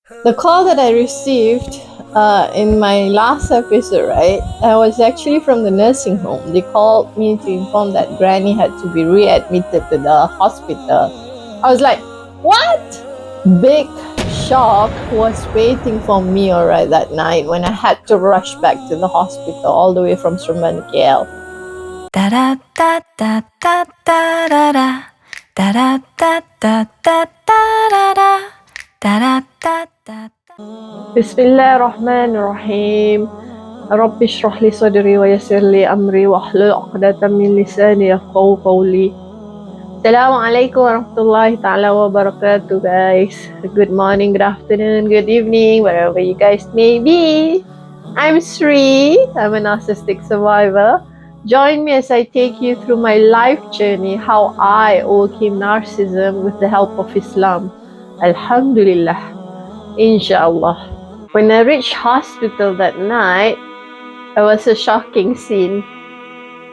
The call that I received in my last episode, right, was actually from the nursing home. They called me to inform that Granny had to be readmitted to the hospital. I was like, what? Big shock was waiting for me, alright, that night when I had to rush back to the hospital all the way from Seremban, KL. Da da da da da da da da da da da da da da da da da da. Bismillahirrahmanirrahim. رب اشرح لي صدري ويسر لي أمري واحلل عقدة من لساني يفقهوا قولي. Assalamualaikum warahmatullahi ta'ala wabarakatuh, guys. Good morning, good afternoon, good evening, wherever you guys may be. I'm Sri. I'm a narcissistic survivor. Join me as I take you through my life journey, how I overcame narcissism with the help of Islam. Alhamdulillah. Inshallah. When I reached hospital that night, it was a shocking scene.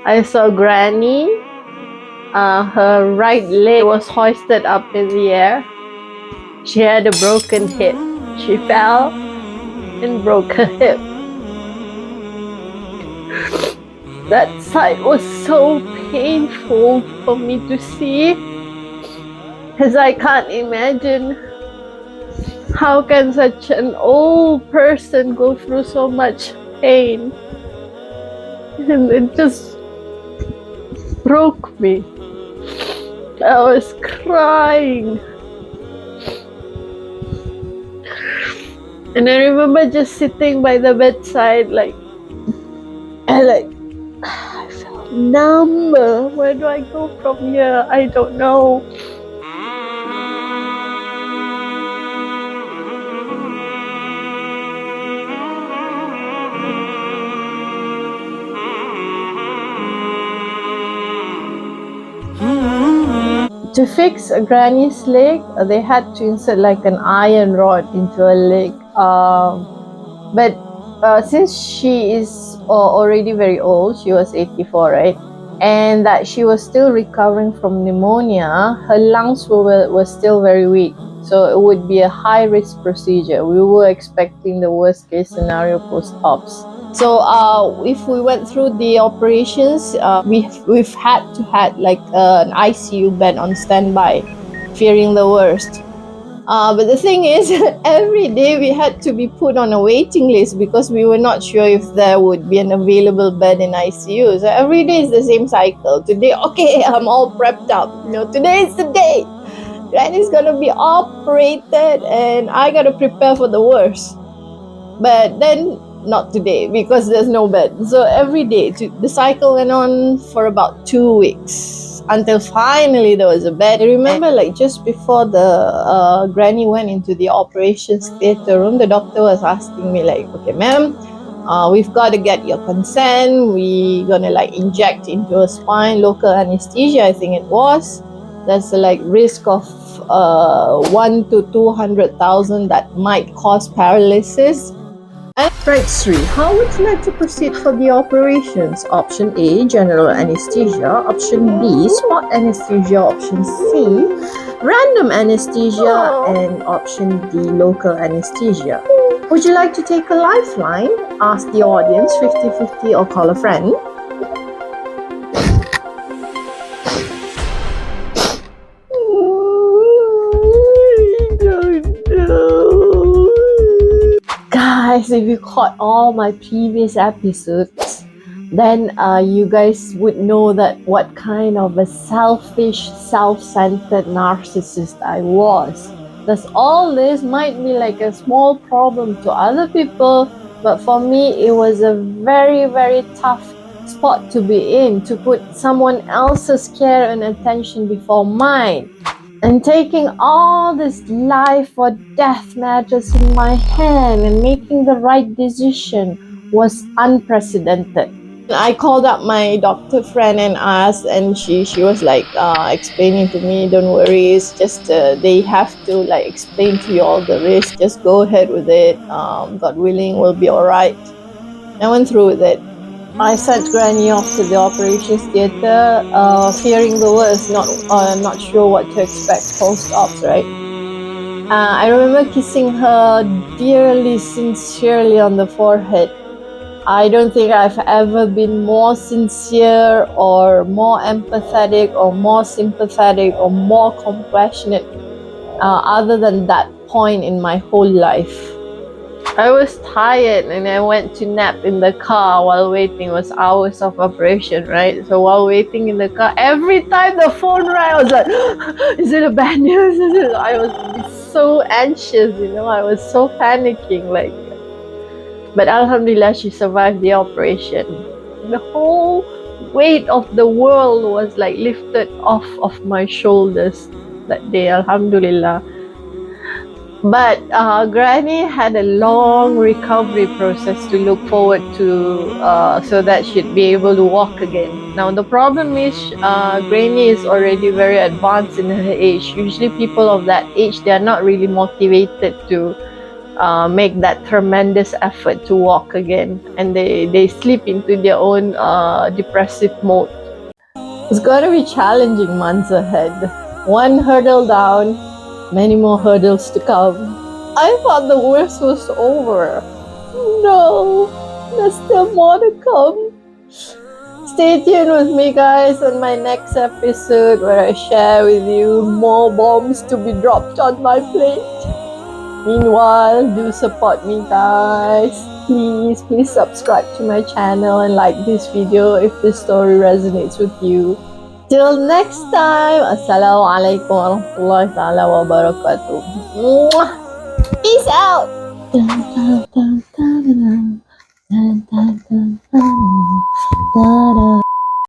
I saw Granny. Her right leg was hoisted up in the air. She had a broken hip. She fell and broke her hip. That sight was so painful for me to see, as I can't imagine how can such an old person go through so much pain. And it just broke me. I was crying. And I remember just sitting by the bedside I felt numb. Where do I go from here? I don't know. To fix Granny's leg, they had to insert like an iron rod into her leg. But since she is already very old, she was 84, right? And that she was still recovering from pneumonia, her lungs were still very weak. So it would be a high-risk procedure. We were expecting the worst-case scenario post-ops. So if we went through the operations, we've had to had like an ICU bed on standby, fearing the worst. But the thing is, every day we had to be put on a waiting list because we were not sure if there would be an available bed in ICU. So every day is the same cycle. Today, okay, I'm all prepped up. Today is the day. Granny's gonna be operated, and I gotta prepare for the worst. But then, not today because there's no bed. So every day, the cycle went on for about 2 weeks until finally there was a bed. I remember just before the Granny went into the operations theater room, the doctor was asking me okay, ma'am, we've got to get your consent. We're gonna inject into her spine, local anesthesia, I think it was. There's a risk of 1 to 200,000 that might cause paralysis. Right, Sri, how would you like to proceed for the operations? Option A, general anesthesia. Option B, spot anesthesia. Option C, random anesthesia. And option D, local anesthesia. Would you like to take a lifeline? Ask the audience 50-50 or call a friend. Guys, if you caught all my previous episodes, then you guys would know that what kind of a selfish, self-centered narcissist I was. Thus, all this might be like a small problem to other people, but for me, it was a very, very tough spot to be in, to put someone else's care and attention before mine. And taking all this life or death matters in my hand and making the right decision was unprecedented. I called up my doctor friend and asked, and she was explaining to me, don't worry, it's just they have to explain to you all the risks. Just go ahead with it. God willing, we'll be all right. I went through with it. I sent Granny off to the operations theater, fearing the worst, not sure what to expect post-ops, right? I remember kissing her dearly, sincerely on the forehead. I don't think I've ever been more sincere or more empathetic or more sympathetic or more compassionate other than that point in my whole life. I was tired and I went to nap in the car while waiting. It was hours of operation, right? So while waiting in the car, every time the phone rang, I was like, is it a bad news? I was so anxious, I was so panicking. But Alhamdulillah, she survived the operation. The whole weight of the world was like lifted off of my shoulders that day, Alhamdulillah. But Granny had a long recovery process to look forward to so that she'd be able to walk again. Now, the problem is Granny is already very advanced in her age. Usually, people of that age, they are not really motivated to make that tremendous effort to walk again. And they slip into their own depressive mode. It's going to be challenging months ahead. One hurdle down, many more hurdles to come. I thought the worst was over. No, there's still more to come. Stay tuned with me, guys, on my next episode where I share with you more bombs to be dropped on my plate. Meanwhile, do support me, guys. Please subscribe to my channel and like this video if this story resonates with you. Till next time, Assalamualaikum warahmatullahi taala wabarakatuh. Peace out.